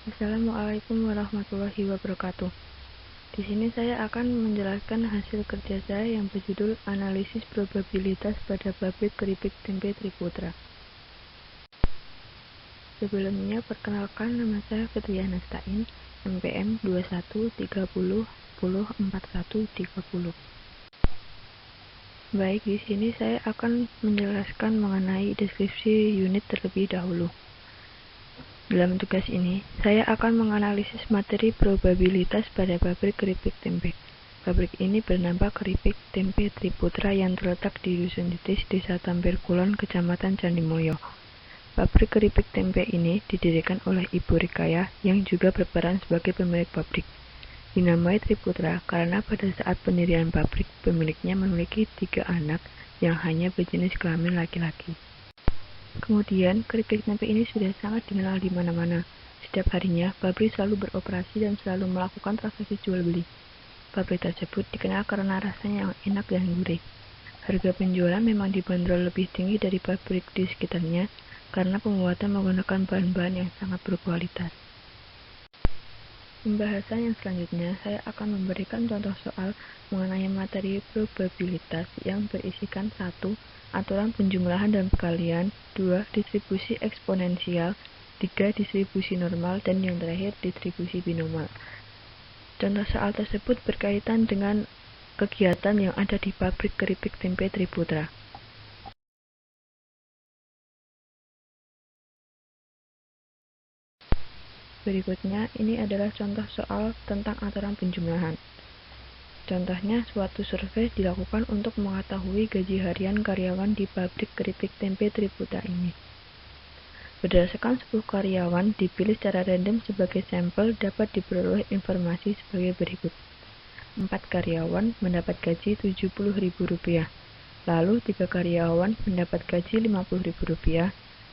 Assalamualaikum warahmatullahi wabarakatuh. Di sini saya akan menjelaskan hasil kerja saya yang berjudul Analisis Probabilitas pada Pabrik Keripik Tempe Triputra. Sebelumnya, perkenalkan, nama saya Fitriana Stain, NPM 2130104130. Baik, di sini saya akan menjelaskan mengenai deskripsi unit terlebih dahulu. Dalam tugas ini, saya akan menganalisis materi probabilitas pada pabrik keripik tempe. Pabrik ini bernama Keripik Tempe Triputra yang terletak di Dusun Titis, Desa Tampir Kulon, Kecamatan Candimulyo. Pabrik keripik tempe ini didirikan oleh Ibu Rikayah yang juga berperan sebagai pemilik pabrik. Dinamai Triputra karena pada saat pendirian pabrik, pemiliknya memiliki 3 anak yang hanya berjenis kelamin laki-laki. Kemudian, keripik tempe ini sudah sangat dikenal di mana-mana. Setiap harinya, pabrik selalu beroperasi dan selalu melakukan transaksi jual beli. Pabrik tersebut dikenal karena rasanya yang enak dan gurih. Harga penjualan memang dibanderol lebih tinggi dari pabrik di sekitarnya karena pembuatan menggunakan bahan-bahan yang sangat berkualitas. Pembahasan yang selanjutnya, saya akan memberikan contoh soal mengenai materi probabilitas yang berisikan 1. Aturan penjumlahan dan perkalian, 2. Distribusi eksponensial, 3. Distribusi normal, dan yang terakhir distribusi binomal. Contoh soal tersebut berkaitan dengan kegiatan yang ada di pabrik keripik tempe Triputra. Berikutnya, ini adalah contoh soal tentang aturan penjumlahan. Contohnya, suatu survei dilakukan untuk mengetahui gaji harian karyawan di pabrik keripik tempe Triputra ini. Berdasarkan 10 karyawan dipilih secara random sebagai sampel, dapat diperoleh informasi sebagai berikut. 4 karyawan mendapat gaji Rp70.000, lalu 3 karyawan mendapat gaji Rp50.000,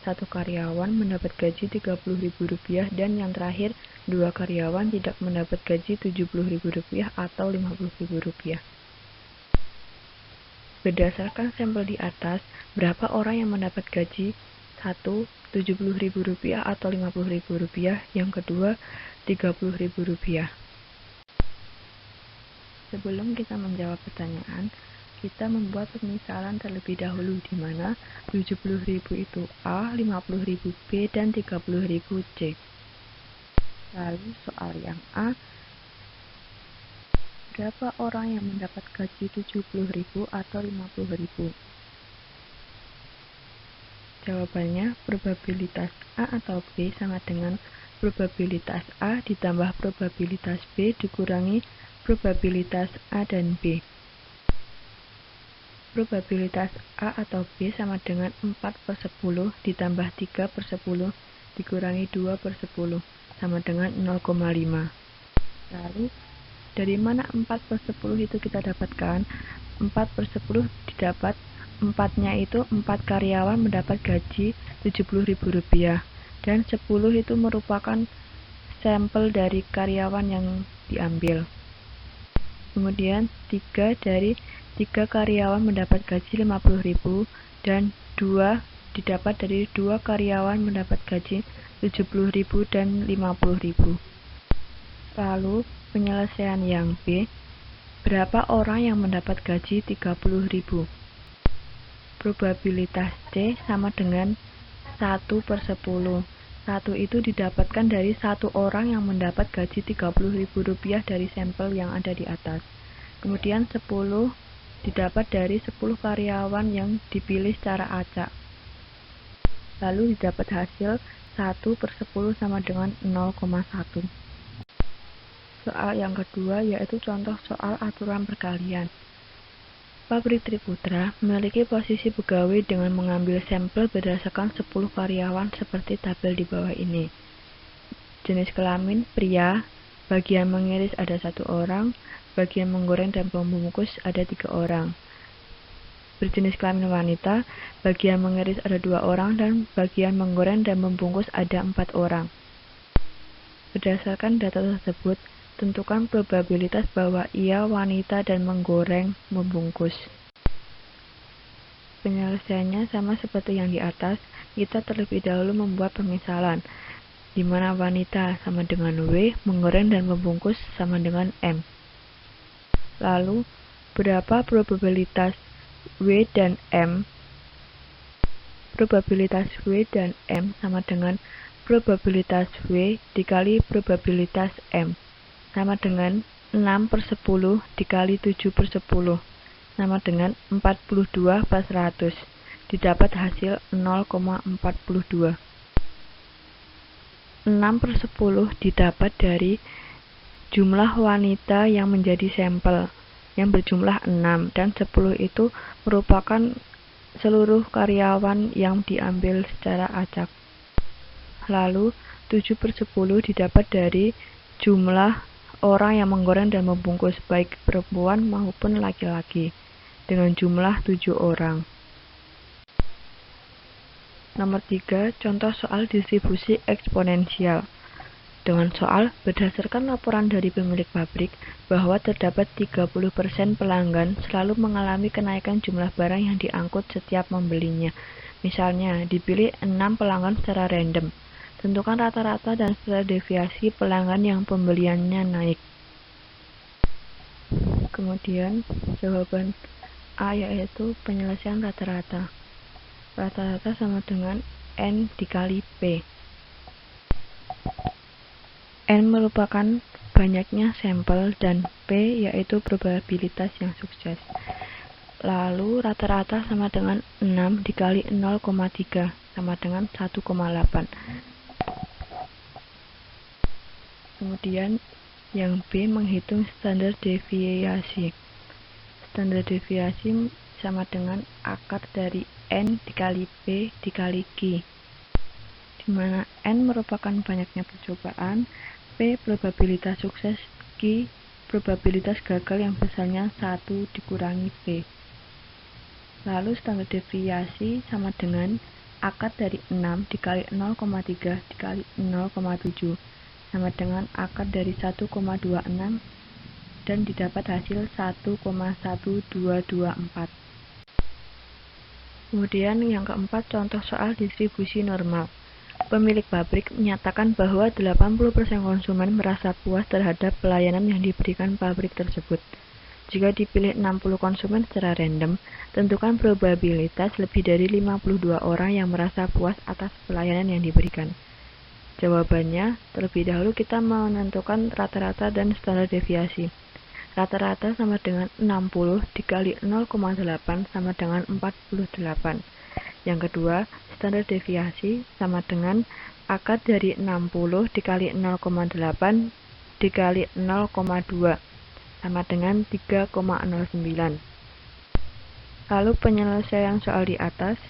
1 karyawan mendapat gaji Rp30.000, dan yang terakhir 2 karyawan tidak mendapat gaji Rp70.000 atau Rp50.000. Berdasarkan sampel di atas, berapa orang yang mendapat gaji? 1. Rp70.000 atau Rp50.000, yang kedua Rp30.000. Sebelum kita menjawab pertanyaan, kita membuat pemisalan terlebih dahulu di mana 70.000 itu A, 50.000 B, dan 30.000 C. Lalu soal yang A, berapa orang yang mendapat gaji 70.000 atau 50.000? Jawabannya, probabilitas A atau B sama dengan probabilitas A ditambah probabilitas B dikurangi probabilitas A dan B. Probabilitas A atau B sama dengan 4/10 ditambah 3/10 dikurangi 2/10 sama dengan 0,5. Lalu, dari mana 4/10 itu kita dapatkan? 4/10 didapat, 4-nya itu 4 karyawan mendapat gaji Rp70.000 dan 10 itu merupakan sampel dari karyawan yang diambil. Kemudian 3 dari 3 karyawan mendapat gaji Rp50.000 dan 2 didapat dari 2 karyawan mendapat gaji Rp70.000 dan Rp50.000. Lalu penyelesaian yang B, berapa orang yang mendapat gaji Rp30.000? Probabilitas C sama dengan 1/10. 1 itu didapatkan dari 1 orang yang mendapat gaji Rp30.000 dari sampel yang ada di atas. Kemudian 10 didapat dari 10 karyawan yang dipilih secara acak. Lalu didapat hasil 1/10 sama dengan 0,1. Soal yang kedua yaitu contoh soal aturan perkalian. Pabrik Triputra memiliki posisi pegawai dengan mengambil sampel berdasarkan 10 karyawan seperti tabel di bawah ini. Jenis kelamin pria, bagian mengiris ada 1 orang, bagian menggoreng dan membungkus ada 3 orang. Berjenis kelamin wanita, bagian mengiris ada 2 orang dan bagian menggoreng dan membungkus ada 4 orang. Berdasarkan data tersebut, tentukan probabilitas bahwa ia wanita dan menggoreng membungkus. Penyelesaiannya sama seperti yang di atas, kita terlebih dahulu membuat pemisalan. di mana wanita sama dengan W, menggoreng dan membungkus sama dengan M. Lalu, berapa probabilitas W dan M? Probabilitas W dan M sama dengan probabilitas W dikali probabilitas M, sama dengan 6/10 dikali 7/10, sama dengan 42/100, didapat hasil 0,42. 6/10 didapat dari jumlah wanita yang menjadi sampel, yang berjumlah 6, dan 10 itu merupakan seluruh karyawan yang diambil secara acak. Lalu, 7/10 didapat dari jumlah orang yang menggoreng dan membungkus, baik perempuan maupun laki-laki, dengan jumlah 7 orang. Nomor 3, contoh soal distribusi eksponensial. Dengan soal, berdasarkan laporan dari pemilik pabrik bahwa terdapat 30% pelanggan selalu mengalami kenaikan jumlah barang yang diangkut setiap membelinya. Misalnya, dipilih 6 pelanggan secara random. Tentukan rata-rata dan standar deviasi pelanggan yang pembeliannya naik. Kemudian, jawaban A yaitu penyelesaian rata-rata. Rata-rata sama dengan N dikali P. N merupakan banyaknya sampel dan P yaitu probabilitas yang sukses. Lalu rata-rata sama dengan 6 dikali 0,3 sama dengan 1,8. Kemudian yang B menghitung standar deviasi. Standar deviasi sama dengan akar dari N dikali P dikali Q, di mana N merupakan banyaknya percobaan, P probabilitas sukses, Q probabilitas gagal yang besarnya 1 dikurangi P. Lalu standar deviasi sama dengan akar dari 6 dikali 0,3 dikali 0,7 sama dengan akar dari 1,26 dan didapat hasil 1,1224. Kemudian yang keempat, contoh soal distribusi normal. Pemilik pabrik menyatakan bahwa 80% konsumen merasa puas terhadap pelayanan yang diberikan pabrik tersebut. Jika dipilih 60 konsumen secara random, tentukan probabilitas lebih dari 52 orang yang merasa puas atas pelayanan yang diberikan. Jawabannya, terlebih dahulu kita menentukan rata-rata dan standar deviasi. Rata-rata sama dengan 60 dikali 0,8 sama dengan 48. Yang kedua, standar deviasi sama dengan akar dari 60 dikali 0,8 dikali 0,2 sama dengan 3,09. Lalu penyelesaian soal di atas,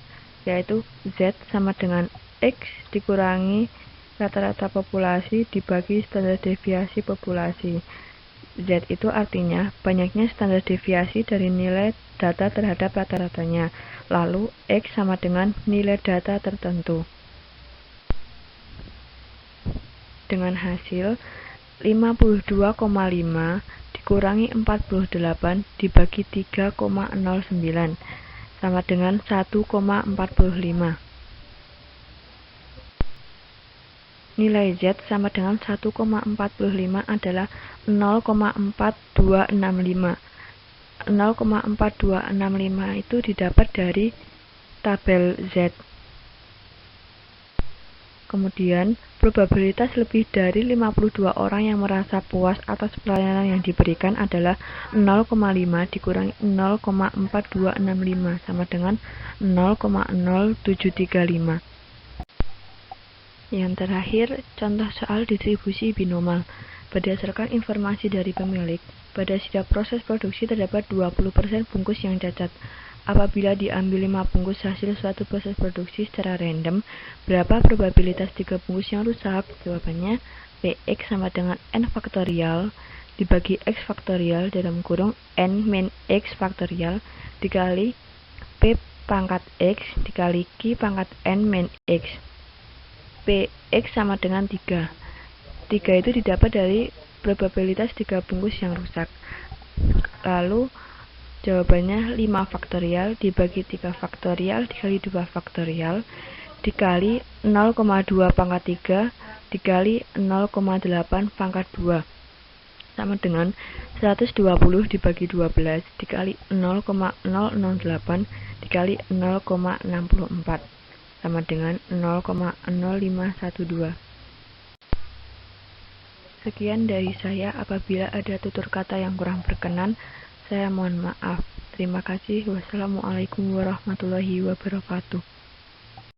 yaitu Z sama dengan X dikurangi rata-rata populasi dibagi standar deviasi populasi. Z itu artinya banyaknya standar deviasi dari nilai data terhadap rata-ratanya. Lalu X sama dengan nilai data tertentu. Dengan hasil 52,5 dikurangi 48 dibagi 3,09 sama dengan 1,45. Nilai Z sama dengan 1,45 adalah 0,4265. 0,4265 itu didapat dari tabel Z. Kemudian, probabilitas lebih dari 52 orang yang merasa puas atas pelayanan yang diberikan adalah 0,5 dikurangi 0,4265 sama dengan 0,0735. Yang terakhir, contoh soal distribusi binomal. Berdasarkan informasi dari pemilik, pada setiap proses produksi terdapat 20% bungkus yang cacat. Apabila diambil 5 bungkus hasil suatu proses produksi secara random, berapa probabilitas 3 bungkus yang rusak? Jawabannya, Px sama dengan n faktorial dibagi x faktorial dalam kurung n min x faktorial dikali p pangkat x dikali q pangkat n min x. Px sama dengan 3. 3 itu didapat dari probabilitas 3 bungkus yang rusak. Lalu jawabannya 5 faktorial dibagi 3 faktorial dikali 2 faktorial dikali 0,2 pangkat 3 dikali 0,8 pangkat 2 sama dengan 120 dibagi 12 dikali 0,008 dikali 0,64 sama dengan 0,0512. Sekian dari saya. Apabila ada tutur kata yang kurang berkenan, saya mohon maaf. Terima kasih. Wassalamualaikum warahmatullahi wabarakatuh.